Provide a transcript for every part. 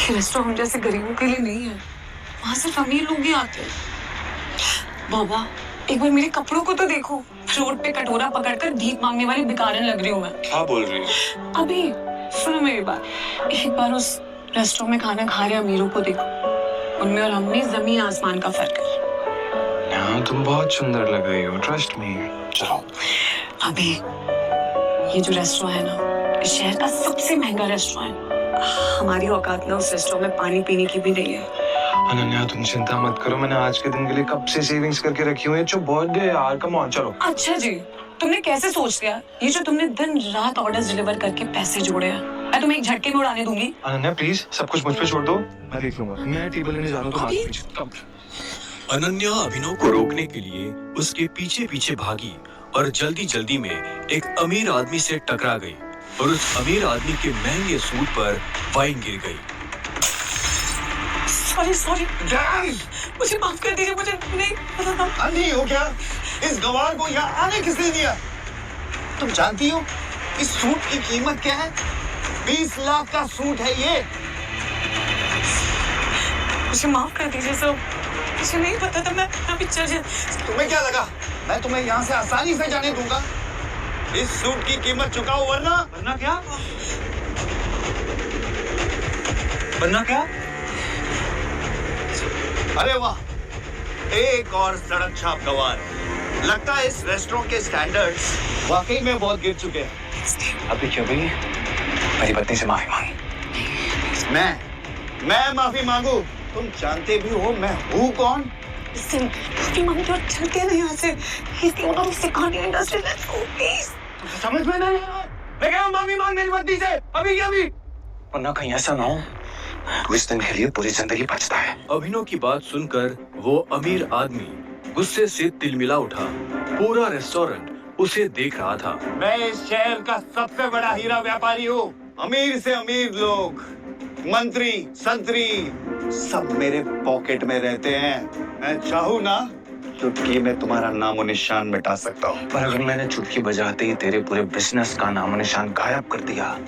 ये रेस्टोरेंट हम जैसे गरीबों के लिए नहीं है, वहाँ सिर्फ अमीर लोग ही आते हैं। बाबा, एक बार मेरे कपड़ों को तो देखो, रोड पे कटोरा पकड़कर भीख मांगने वाली भिखारन लग रही हूँ मैं। क्या बोल रही हो? अभी सुनो मेरी बात, एक बार उस रेस्टोरेंट में खाना खा रहे अमीरों को देखो, उनमें और हम में जमीन आसमान का फर्क है। हाँ, तुम बहुत सुंदर लग रही हो, ट्रस्ट मी। चलो। अभी ये जो रेस्टोरेंट है ना, इस शहर का सबसे महंगा रेस्टोरेंट। हमारी औकात ना उस रेस्टोरेंट में पानी पीने की भी नहीं है। अनन्या, तुम चिंता मत करो, मैंने आज के दिन के लिए कब से सेविंग्स करके रखी हुई है। जो बर्थडे यार, कम ऑन, चलो। अच्छा जी, तुमने कैसे सोच लिया? ये जो तुमने दिन रात ऑर्डर्स डिलीवर करके पैसे जोड़े हैं, मैं तुम्हें एक झटके में उड़ाने दूंगी। अनन्या प्लीज, सब कुछ मुझ पे छोड़ दो, मैं देख लूंगा। मैं टेबल लेने जा रहा हूँ। अनन्या अभिनव को रोकने के लिए उसके पीछे पीछे भागी और जल्दी जल्दी में एक अमीर आदमी से टकरा गई और उस अमीर आदमी के महंगे सूट पर वाइन गिर गई। सॉरी, मुझे माफ कर दीजिए, मुझे नहीं पता था। अंधी हो क्या? इस गवार को यहाँ आने किसने दिया? तुम जानती हो इस सूट की कीमत क्या है? 20 लाख का सूट है ये। मुझे माफ कर दीजिए सर, मुझे नहीं पता था। मैं अभी चल। तुम्हें क्या लगा मैं तुम्हें यहाँ से आसानी से जाने दूंगा? इस सूट की कीमत चुकाओ वरना क्या? वरना क्या? अरे वाह, एक और सड़क छाप गवार। लगता है इस रेस्टोरेंट के स्टैंडर्ड्स वाकई में बहुत गिर चुके हैं। अभी क्यों भी मेरी पत्नी से माफी मांगी। मैं माफी मांगू? तुम जानते भी हो मैं हूँ कौन? माफी मांगते और चलते नहीं यहाँ से। Industry, let's go please. समझ में नहीं आया? मैं कह रहा हूँ माफी मांग मेरी पत्नी से, अभी क्या अभी? वरना कहीं ऐसा ना हो तो इस दिन के लिए पूरी जिंदगी बचता है। अभिनव की बात सुनकर वो अमीर आदमी गुस्से से तिलमिला उठा। पूरा रेस्टोरेंट उसे देख रहा था। मैं इस शहर का सबसे बड़ा हीरा व्यापारी हूँ। अमीर से अमीर लोग, मंत्री, संतरी, सब मेरे पॉकेट में रहते हैं। मैं चाहूँ ना चुटकी में तुम्हारा नामो निशान मिटा सकता हूँ। पर अगर मैंने चुटकी बजाते ही तेरे पूरे बिजनेस का नामो निशान गायब कर दिया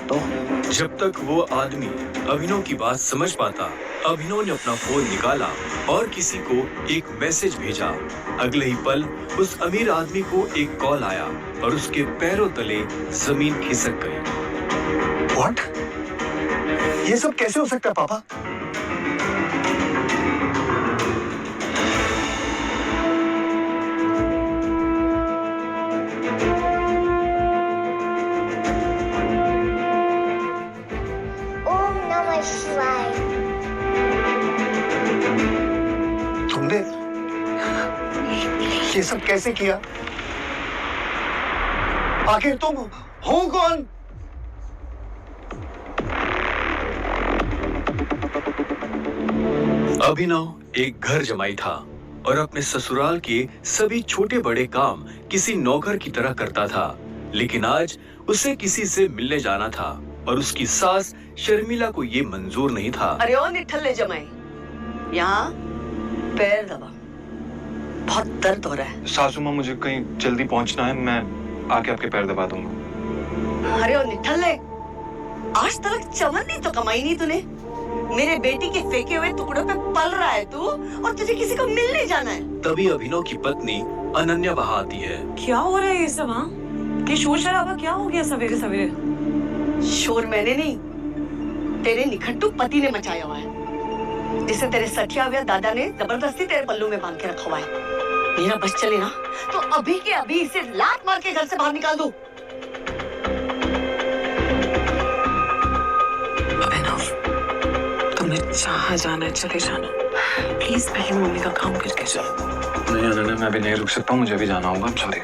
तो? जब तक वो आदमी अभिनव की बात समझ पाता, अभिनव ने अपना फोन निकाला और किसी को एक मैसेज भेजा। अगले ही पल उस अमीर आदमी को एक कॉल आया और उसके पैरों तले जमीन खिसक गई। What? ये सब कैसे हो सकता है पापा? ओम नमः शिवाय। तुमने ये सब कैसे किया? आखिर तुम हो कौन? अभिनव एक घर जमाई था और अपने ससुराल के सभी छोटे बड़े काम किसी नौकर की तरह करता था। लेकिन आज उसे किसी से मिलने जाना था और उसकी सास शर्मिला को ये मंजूर नहीं था। अरे ओ निठल्ले जमाई, यहाँ पैर दबा, बहुत दर्द हो रहा है। सासू माँ, मुझे कहीं जल्दी पहुंचना है, मैं आके आपके पैर दबा दूंगा। अरे ओ निठल्ले, आज तक चवन्नी तो कमाई नहीं तूने। मेरे बेटी के फेंके हुए टुकड़ों पे पल रहा है तू और तुझे किसी को मिलने जाना है। तभी अभिनव की पत्नी अनन्या वहाँ आती है। क्या हो रहा है ये सब? हाँ, ये शोर शराबा क्या हो गया सवेरे सवेरे? शोर मैंने नहीं, तेरे निखट्टू पति ने मचाया हुआ है, जिसे तेरे सठिया हुए दादा ने जबरदस्ती तेरे पल्लू में बांध के रखा हुआ है। मेरा बस चले ना तो अभी के अभी इसे लात मार के घर से बाहर निकाल दूं। तुम्हें जहाँ जाना है चले जाना, प्लीज पहले मम्मी का काम करके चलो। नहीं अनन्या, मैं अभी नहीं रुक सकता, मुझे अभी जाना होगा। सॉरी।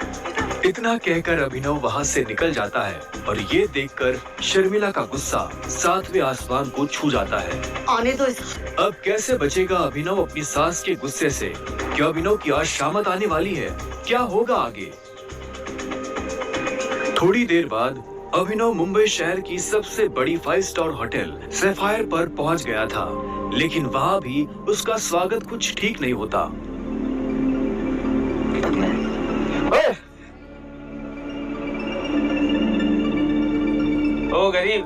इतना कहकर अभिनव वहाँ से निकल जाता है और ये देखकर शर्मिला का गुस्सा 7वें आसमान को छू जाता है। आने दो इसे। अब कैसे बचेगा अभिनव अपनी सास के गुस्से से? क्या अभिनव की आज शामत आने वाली है? क्या होगा आगे? थोड़ी देर बाद अभिनव मुंबई शहर की सबसे बड़ी 5 स्टार होटल सैफायर पर पहुंच गया था, लेकिन वहां भी उसका स्वागत कुछ ठीक नहीं होता। ओ गरीब,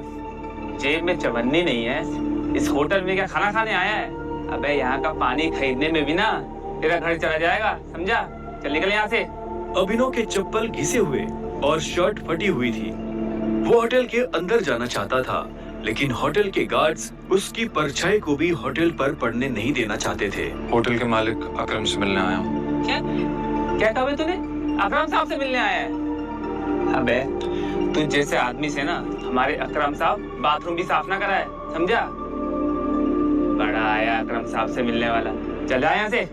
जेब में चवन्नी नहीं है इस होटल में क्या खाना खाने आया है? अबे यहाँ का पानी खरीदने में भी ना तेरा घर चला जाएगा, समझा? चल निकल यहाँ से। अभिनव के चप्पल घिसे हुए और शर्ट फटी हुई थी। वो होटल के अंदर जाना चाहता था, लेकिन होटल के गार्ड्स उसकी परछाई को भी होटल पर पड़ने नहीं देना चाहते थे। होटल के मालिक अकरम से मिलने आया हूँ। क्या कहा बे तूने? अकरम साहब से मिलने आया है? अबे तू जैसे आदमी से ना हमारे अकरम साहब बाथरूम भी साफ ना कराए, समझा? बड़ा आया अकरम साहब से मिलने वाला। चल जा यहाँ से।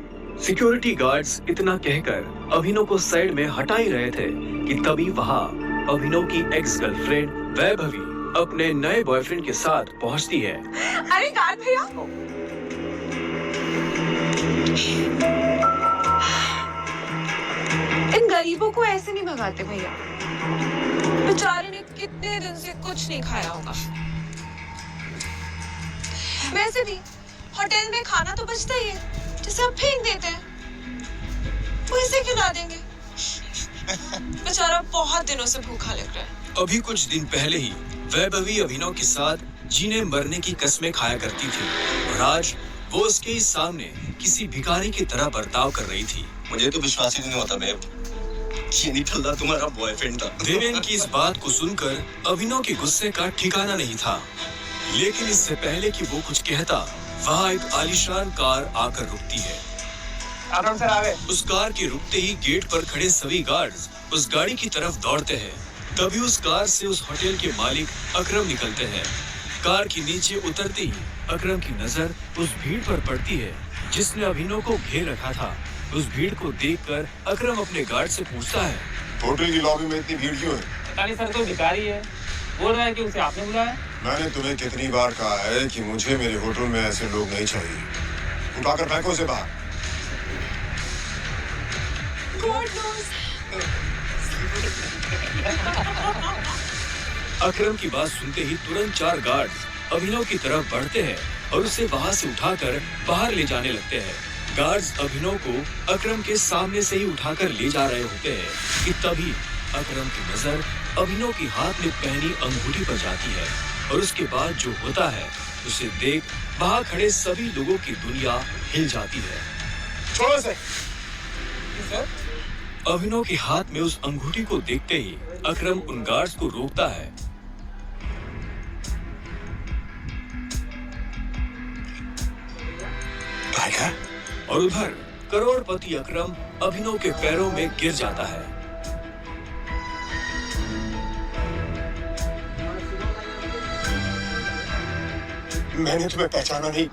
सिक्योरिटी गार्ड्स इतना कहकर अभिनव को साइड में हटा ही रहे थे कि तभी वहाँ अभिनव की एक्स गर्लफ्रेंड वैभवी अपने नए बॉयफ्रेंड के साथ पहुँचती है। अरे गार्ड भैया, इन गरीबों को ऐसे नहीं भगाते भैया। बेचारे ने कितने दिन से कुछ नहीं खाया होगा। वैसे भी होटल में खाना तो बचता ही है, जिसे आप फेंक देते हैं, वो इसे खिला देंगे। बेचारा बहुत दिनों से भूखा लग रहा है। अभी कुछ दिन पहले ही वैभवी अभिनव के साथ जीने मरने की कस्में खाया करती थी और आज वो उसके ही सामने किसी भिखारी की तरह बर्ताव कर रही थी। मुझे तो विश्वास ही नहीं होता बेब, ये निठल्ला तुम्हारा बॉयफ्रेंड था। देवेन की इस बात को सुनकर अभिनव के गुस्से का ठिकाना नहीं था, लेकिन इससे पहले कि वो कुछ कहता, वहाँ एक आलीशान कार आकर रुकती है। अकरम सर आ गए। उस कार के रुकते ही गेट पर खड़े सभी गार्ड्स उस गाड़ी की तरफ दौड़ते हैं। तभी उस कार से उस होटल के मालिक अकरम निकलते हैं। कार के नीचे उतरते ही अकरम की नजर उस भीड़ पर पड़ती है जिसने अभिनव को घेर रखा था। उस भीड़ को देखकर अकरम अपने गार्ड से पूछता है, होटल की लॉबी में इतनी भीड़ क्यों है? पता नहीं सर, कोई भिखारी है, बोल रहा है कि उसे आपने बुलाया। मैंने तुम्हें कितनी बार कहा है कि मुझे मेरे होटल में ऐसे लोग नहीं चाहिए। उठाकर फेंको उसे बाहर। अकरम की बात सुनते ही तुरंत 4 गार्ड्स अभिनव की तरफ बढ़ते हैं और उसे वहां से उठाकर बाहर ले जाने लगते हैं। गार्ड्स अभिनव को अकरम के सामने से ही उठाकर ले जा रहे होते हैं कि तभी अकरम की नजर अभिनव की हाथ में पहनी अंगूठी पर जाती है और उसके बाद जो होता है उसे देख वहां खड़े सभी लोगों की दुनिया हिल जाती है। छोड़ो इसे। अभिनव के हाथ में उस अंगूठी को देखते ही अकरम उन गार्ड्स को रोकता है। और उधर करोड़पति अकरम अभिनव के पैरों में गिर जाता है। मैंने तुम्हें पहचाना नहीं,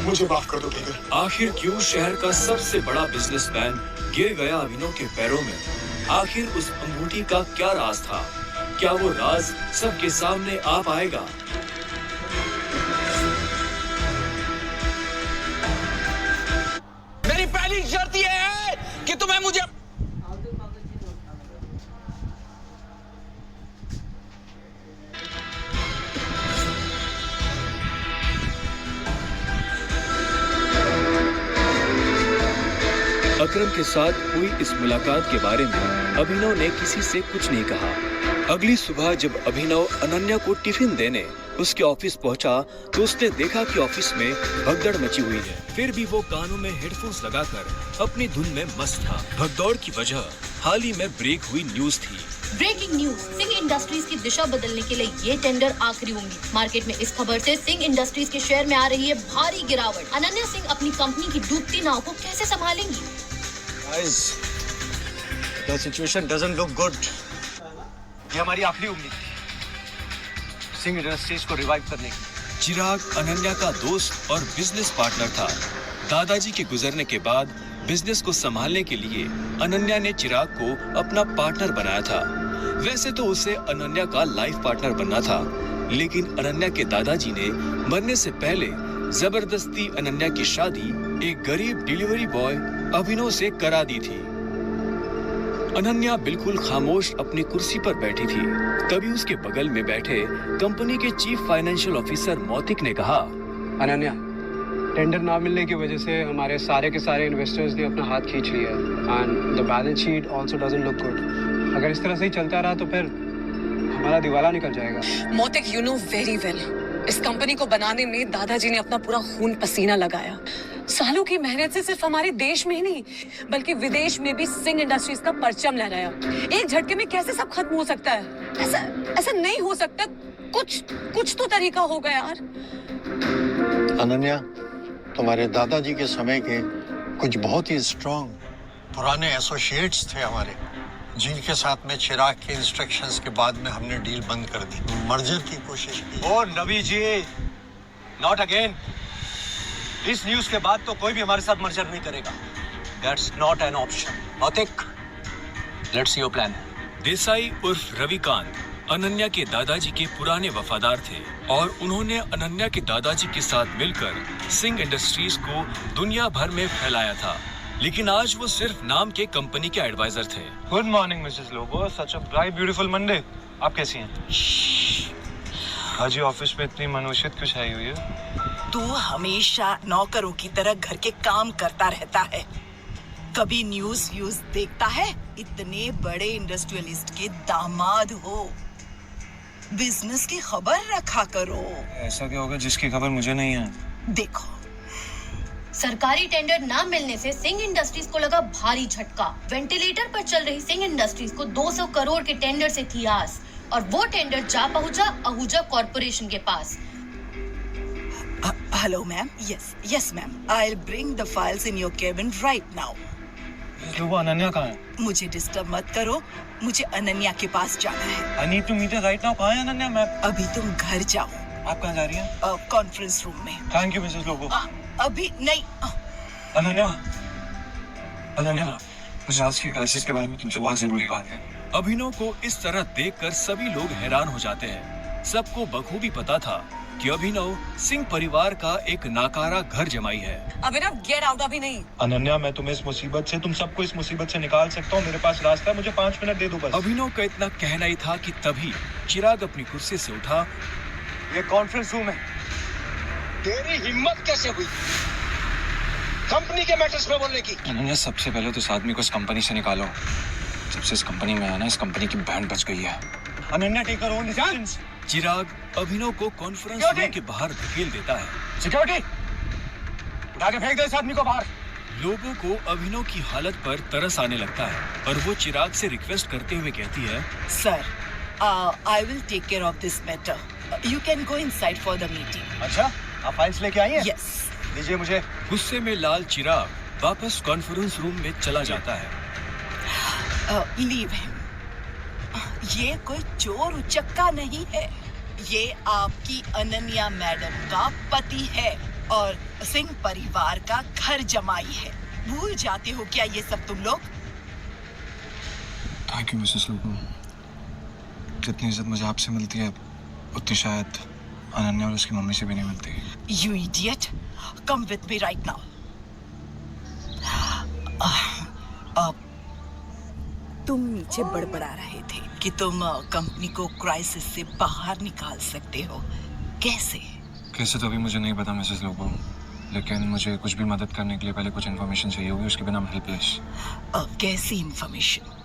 मुझे माफ कर दो टिगर। आखिर क्यों शहर का सबसे बड़ा बिजनेसमैन गिर गया अभिनव के पैरों में? आखिर उस अंगूठी का क्या राज था? क्या वो राज सबके सामने आ पाएगा? मेरी पहली शर्त ये है कि तुम्हें मुझे अकरम के साथ हुई इस मुलाकात के बारे में अभिनव ने किसी से कुछ नहीं कहा। अगली सुबह जब अभिनव अनन्या को टिफिन देने उसके ऑफिस पहुंचा तो उसने देखा कि ऑफिस में भगदड़ मची हुई है। फिर भी वो कानों में हेडफोन्स लगाकर अपनी धुन में मस्त था। भगदौड़ की वजह हाल ही में ब्रेक हुई न्यूज थी। ब्रेकिंग न्यूज, सिंह इंडस्ट्रीज की दिशा बदलने के लिए ये टेंडर आखिरी होंगी। मार्केट में इस खबर से सिंह इंडस्ट्रीज के शेयर में आ रही है भारी गिरावट। अनन्या सिंह अपनी कंपनी की डूबती नाव को कैसे संभालेंगी? Guys, the situation doesn't look good. ये हमारी आखिरी उम्मीद सिंह इंडस्ट्रीज को रिवाइव करने की। चिराग अनन्या का दोस्त और बिजनेस पार्टनर था। दादाजी के गुजरने के बाद बिजनेस को संभालने के लिए अनन्या ने चिराग को अपना पार्टनर बनाया था। वैसे तो उसे अनन्या का लाइफ पार्टनर बनना था, लेकिन अनन्या के दादाजी ने मरने से पहले जबरदस्ती अनन्या की शादी एक गरीब डिलीवरी बॉय अभिनव से करा दी थी। अनन्या बिल्कुल खामोश अपनी कुर्सी पर बैठी थी। तभी उसके बगल में बैठे कंपनी के चीफ फाइनेंशियल ऑफिसर मौतिक ने कहा, अनन्या, टेंडर ना मिलने की वजह से हमारे सारे के सारे इन्वेस्टर्स ने अपना हाथ खींच लिया है and the balance sheet also doesn't look good. अगर इस तरह से ही चलता रहा तो फिर हमारा दिवाला निकल जाएगा। मोतिक, you know very well इस कंपनी को बनाने में दादाजी ने अपना पूरा खून पसीना लगाया। सालों की मेहनत से सिर्फ हमारे देश में ही नहीं बल्कि विदेश में भी सिंह इंडस्ट्रीज का परचम लहराया। एक झटके में कैसे सब खत्म हो सकता है? ऐसा नहीं हो सकता। कुछ तो तरीका होगा यार। अनन्या, तुम्हारे दादाजी के समय के कुछ बहुत ही स्ट्रॉन्ग पुराने एसोसिएट्स थे हमारे, जिनके साथ में चिराग के इंस्ट्रक्शंस के बाद में हमने डील बंद कर दी, मर्जर की कोशिश की। ओ नबी जी, नॉट अगेन। इस न्यूज के बाद तो कोई भी हमारे साथ मर्जर नहीं करेगा। That's not an option. औतिक, let's see your plan. Desai उर्फ रविकांत अनन्या के दादाजी के पुराने वफादार थे और उन्होंने अनन्या के दादाजी के साथ मिलकर सिंह इंडस्ट्रीज को दुनिया भर में फैलाया था। लेकिन आज वो सिर्फ नाम के कंपनी के एडवाइजर थे। Good morning Mrs Lobo, such a bright beautiful Monday. आप कैसी हैं? आज ही ऑफिस में इतनी मनुष्यत क्यों छाई हुई है? तू हमेशा नौकरों की तरह घर के काम करता रहता है, कभी न्यूज देखता है? इतने बड़े इंडस्ट्रियलिस्ट के दामाद हो, बिजनेस की खबर रखा करो। ऐसा क्या होगा जिसकी खबर मुझे नहीं है? देखो, सरकारी टेंडर ना मिलने से सिंह इंडस्ट्रीज को लगा भारी झटका। वेंटिलेटर पर चल रही सिंह इंडस्ट्रीज को 200 करोड़ के टेंडर से थी आस, और वो टेंडर जा पहुंचा आहूजा कॉर्पोरेशन के पास। Hello ma'am. Yes ma'am, I will bring the files in your cabin right now. वो अनन्या कहाँ है? मुझे डिस्टर्ब मत करो, मुझे अनन्या के पास जाना है। I need to meet her right now। कहाँ है अनन्या? मैं अभी तुम घर जाओ। आप कहाँ जा रही हैं? कॉन्फ्रेंस रूम में। Thank you Mrs Lobo. अभी नहीं। अनन्या, मुझे आज की क्राइसिस के बारे में तुमसे बहुत जरूरी बात है। अभिनव को इस तरह देखकर सभी लोग हैरान हो जाते हैं। सबको बखूबी पता था कि अभिनव सिंह परिवार का एक नाकारा घर जमाई है। अभिनव, गेट आउट। अभी नहीं। अनन्या, मैं तुम्हें इस मुसीबत से, तुम सबको इस मुसीबत से निकाल सकता हूँ। मेरे पास रास्ता है, मुझे 5 मिनट दे दो बस। अभिनव का इतना कहना ही था कि तभी चिराग अपनी कुर्सी से उठा। ये कॉन्फ्रेंस रूम है। तेरी हिम्मत कैसे हुई कंपनी के मैटर्स में बोलने की? अनन्या, सबसे पहले तो इस आदमी को इस कंपनी से निकालो। जब से इस कंपनी में आया ना, इस कंपनी की बैंड बच गई है। Ananya, take her own decisions. Chirag Abhinav को कॉन्फ्रेंस रूम के बाहर धकेल देता है। सिक्योरिटी, उठा के फेंक दे इस आदमी को बाहर। लोगों को अभिनव की हालत पर तरस आने लगता है और वो चिराग से रिक्वेस्ट करते हुए कहती है, sir, I will take care of this matter. You can go inside for the meeting. अच्छा, आप फाइल्स लेके आई हैं? यस। दीजिए मुझे। गुस्से में लाल चिराग वापस कॉन्फ्रेंस रूम में चला जाता है। Leave him. ये कोई चोर उचक्का नहीं है, ये आपकी अनन्या मैडम का पति है और सिंह परिवार का घर जमाई है। भूल जाते हो क्या ये सब तुम लोग? Thank you Mrs Lobo. जितनी इज्जत मुझे आपसे मिलती है उतनी शायद अनन्या और उसकी मम्मी से भी नहीं मिलती। You idiot! Come with me right now. तुम नीचे बड़बड़ा रहे थे कि तुम कंपनी को क्राइसिस से बाहर निकाल सकते हो। कैसे तो अभी मुझे नहीं पता मिसेस लोबो, लेकिन मुझे कुछ भी मदद करने के लिए पहले कुछ इन्फॉर्मेशन चाहिए होगी, उसके बिना हम हेल्पलेस। कैसी इन्फॉर्मेशन?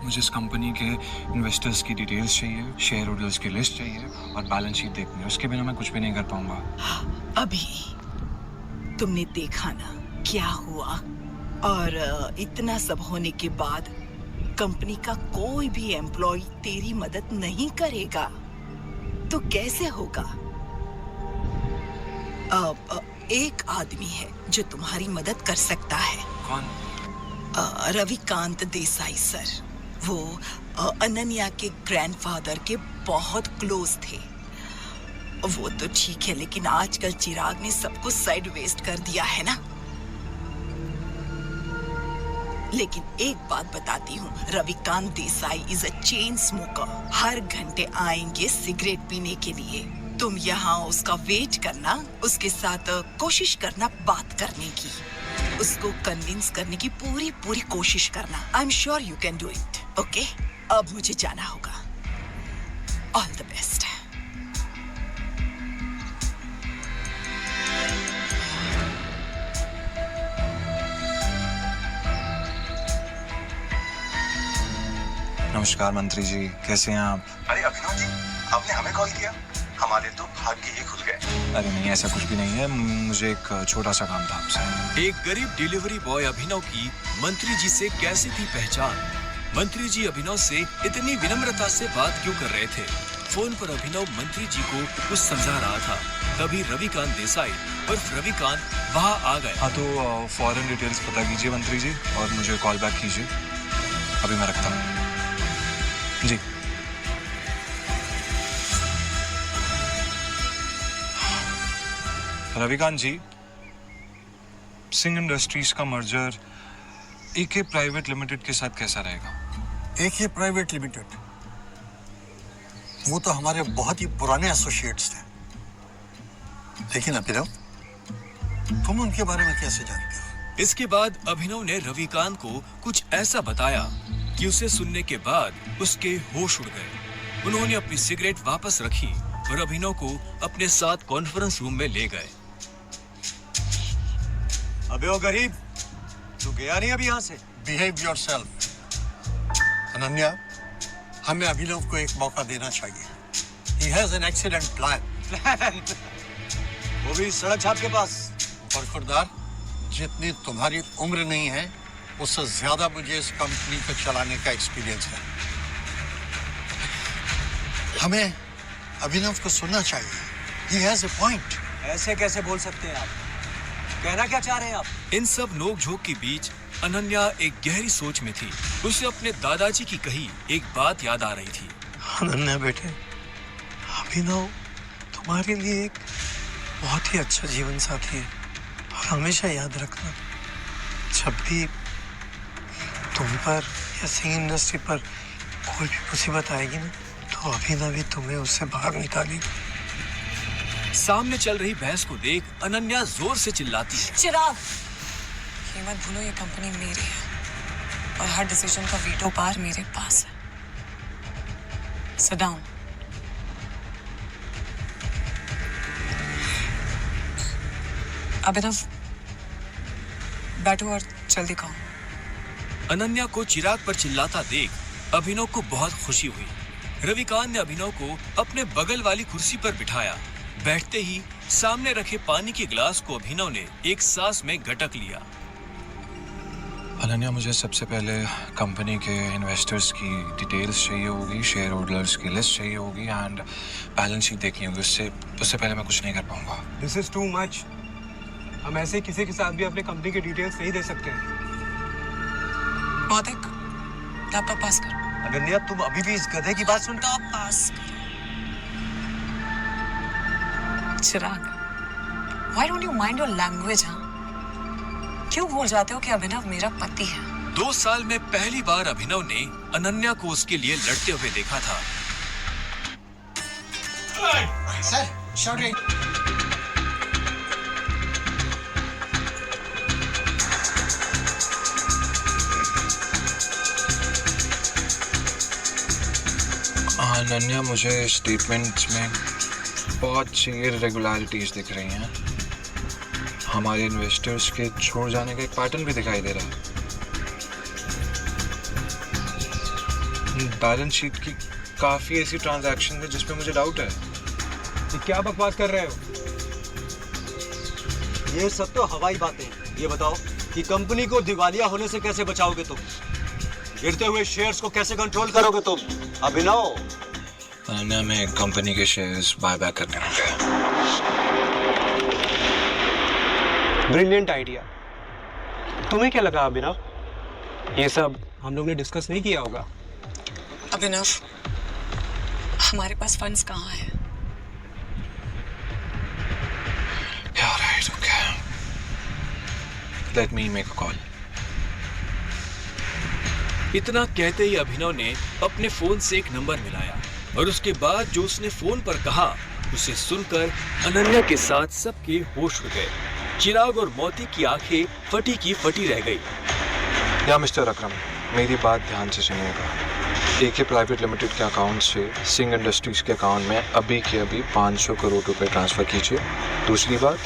मुझे इस कंपनी के इन्वेस्टर्स की डिटेल्स चाहिए, शेयर होल्डर्स की लिस्ट चाहिए और बैलेंस शीट देखनी है। उसके बिना मैं कुछ भी नहीं कर पाऊंगा। अभी तुमने देखा ना क्या हुआ, और इतना सब होने के बाद कंपनी का कोई भी एम्प्लॉय तेरी मदद नहीं करेगा तो कैसे होगा? एक आदमी है जो तुम्हारी मदद कर सकता है। कौन? रविकांत देसाई सर। वो अनन्या के ग्रैंडफादर के बहुत क्लोज थे। वो तो ठीक है, लेकिन आजकल चिराग ने सब कुछ साइड वेस्ट कर दिया है ना। लेकिन एक बात बताती हूँ, Ravikant Desai is a chain smoker. हर घंटे आएंगे सिगरेट पीने के लिए। तुम यहाँ उसका वेट करना, उसके साथ कोशिश करना बात करने की, उसको कन्विंस करने की पूरी कोशिश करना। I am sure you can do it. Okay, अब मुझे जाना होगा। All the best. नमस्कार मंत्री जी, कैसे हैं आप? अरे अभिनव जी, आपने हमें कॉल किया? हमारे तो भाग्य ही खुल गए। अरे नहीं, ऐसा कुछ भी नहीं है, मुझे एक छोटा सा काम था आपसे। एक गरीब डिलीवरी बॉय अभिनव की मंत्री जी से कैसी थी पहचान? मंत्री जी अभिनव से इतनी विनम्रता से बात क्यों कर रहे थे? फोन पर अभिनव मंत्री जी को कुछ समझा रहा था, तभी रविकांत देसाई उर्फ रविकांत वहाँ आ गए। हाँ तो फॉरेन डिटेल्स पता कीजिए मंत्री जी और मुझे कॉल बैक कीजिए। अभी मैं रखता हूँ जी। रविकांत जी, सिंह इंडस्ट्रीज का मर्जर एके प्राइवेट लिमिटेड के साथ कैसा रहेगा? एके प्राइवेट लिमिटेड, वो तो हमारे बहुत ही पुराने एसोसिएट्स थे। लेकिन अभिनव, तुम उनके बारे में कैसे जानते हो? इसके बाद अभिनव ने रविकांत को कुछ ऐसा बताया कि उसे सुनने के बाद उसके होश उड़ गए। उन्होंने अपनी सिगरेट वापस रखी और अभिनव को अपने साथ कॉन्फ्रेंस रूम में ले गए। अबे ओ गरीब, तू गया नहीं अभी यहाँ से? Behave yourself. अनन्या, हमें अभिनव को एक मौका देना चाहिए। He has an excellent plan. वो भी सड़क छाप के पास। बरखुरदार, जितनी तुम्हारी उम्र नहीं है, उससे ज्यादा मुझे इस कंपनी को चलाने का एक्सपीरियंस है। हमें अभिनव को सुनना चाहिए। He has a point. ऐसे कैसे बोल सकते हैं आप? कहना क्या चाह रहे हैं आप? इन सब नोक-झोंक के बीच अनन्या एक गहरी सोच में थी। उसे अपने दादाजी की कही एक बात याद आ रही थी। अनन्या बेटे, अभिनव तुम्हारे लिए एक बहुत ही अच्छा जीवन साथी है और हमेशा याद रखना, जब भी तुम पर या सिंह इंडस्ट्री पर कोई भी मुसीबत आएगी ना, तो अभिनव ही तुम्हें उससे बाहर निकालेगी। सामने चल रही बहस को देख अनन्या जोर से चिल्लाती है। चिराग, ये मत भूलो ये कंपनी मेरी है और हर डिसीजन का वीटो पावर मेरे पास है। Sit down. अभिनव, बैठो और जल्दी खाओ। अनन्या को चिराग पर चिल्लाता देख अभिनव को बहुत खुशी हुई। रविकांत ने अभिनव को अपने बगल वाली कुर्सी पर बिठाया। बैठते ही सामने रखे पानी के गिलास को अभिनव ने एक सांस में गटक लिया। अनन्या, मुझे सबसे पहले कंपनी के इन्वेस्टर्स की डिटेल्स चाहिए होगी, शेयर होल्डर्स की लिस्ट चाहिए होगी एंड बैलेंस शीट देखनी होगी। उससे पहले मैं कुछ नहीं कर पाऊंगा। This is too much. हम ऐसे किसी के साथ भी अपने कंपनी के डिटेल्स नहीं दे सकते। मौतिक, लैपटॉप पास कर। अनन्या, तुम अभी भी इस गधे की बात सुनते हो? पास कर। चिराग, why don't you mind your language, हाँ? क्यों भूल जाते हो कि अभिनव मेरा पति है? 2 साल में पहली बार अभिनव ने अनन्या को उसके लिए लड़ते हुए देखा था। Sir, sorry. अनन्या, मुझे स्टेटमेंट्स में बहुत सी इरेगुलरिटीज दिख रही हैं। हमारे इन्वेस्टर्स के छोड़ जाने का एक पैटर्न भी दिखाई दे रहा है। बैलेंस शीट की काफी ऐसी ट्रांजैक्शन है जिसमें मुझे डाउट है। ये क्या बकवास कर रहे हो? ये सब तो हवाई बातें। ये बताओ कि कंपनी को दिवालिया होने से कैसे बचाओगे तुम? गिरते हुए शेयर्स को कैसे कंट्रोल करोगे तुम? अभिनव, अनन्या, में कंपनी के शेयर्स बाय बैक करने होंगे। Brilliant idea. तुम्हें क्या लगा अभिनव? ये सब हम लोग ने डिस्कस नहीं किया होगा। अभिनव, हमारे पास फंड्स कहाँ हैं? Yeah, right, okay. Let me make a call. इतना कहते ही अभिनव ने अपने फोन से एक नंबर मिलाया और उसके बाद जो उसने फोन पर कहा उसे सुनकर अनन्या के साथ सबके होश उड़ गए। चिराग और मोती की आंखें फटी की फटी रह गई। या मिस्टर अकरम, मेरी बात ध्यान से सुनिएगा। एके प्राइवेट लिमिटेड के अकाउंट से सिंह इंडस्ट्रीज के अकाउंट में अभी के अभी 500 करोड़ रुपए ट्रांसफर कीजिए। दूसरी बात,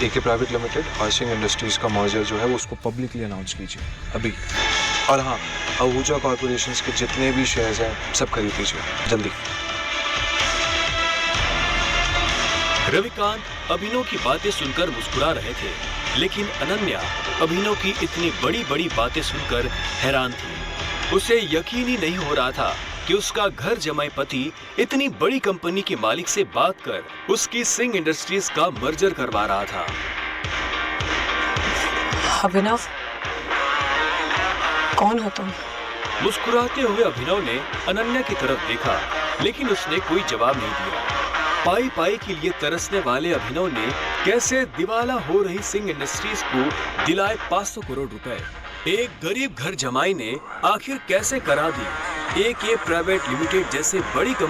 एके प्राइवेट लिमिटेड और सिंह इंडस्ट्रीज का मर्जर जो है वो उसको पब्लिकली अनाउंस कीजिए अभी। और हाँ, आहूजा कॉर्पोरेशंस के जितने भी शेयर्स हैं सब खरीद लीजिए जल्दी। रविकांत अभिनव की बातें सुनकर मुस्कुरा रहे थे, लेकिन अनन्या अभिनव की इतनी बड़ी बड़ी बातें सुनकर हैरान थी। उसे यकीन ही नहीं हो रहा था कि उसका घर जमाई पति इतनी बड़ी कंपनी के मालिक से बात कर उसकी सिंह इंडस्ट्रीज का मर्जर करवा रहा था। अभिनव, कौन हो तुम? मुस्कुराते हुए अभिनव ने अनन्या की तरफ देखा, लेकिन उसने कोई जवाब नहीं दिया। पाई पाई के लिए तरसने वाले अभिनव ने कैसे दिवाला हो रही सिंह इंडस्ट्रीज को दिलाए 500 करोड़ रुपए। एक गरीब घर जमाई ने आखिर कैसे करा दी एक ये प्राइवेट लिमिटेड जैसे बड़ी कंपनी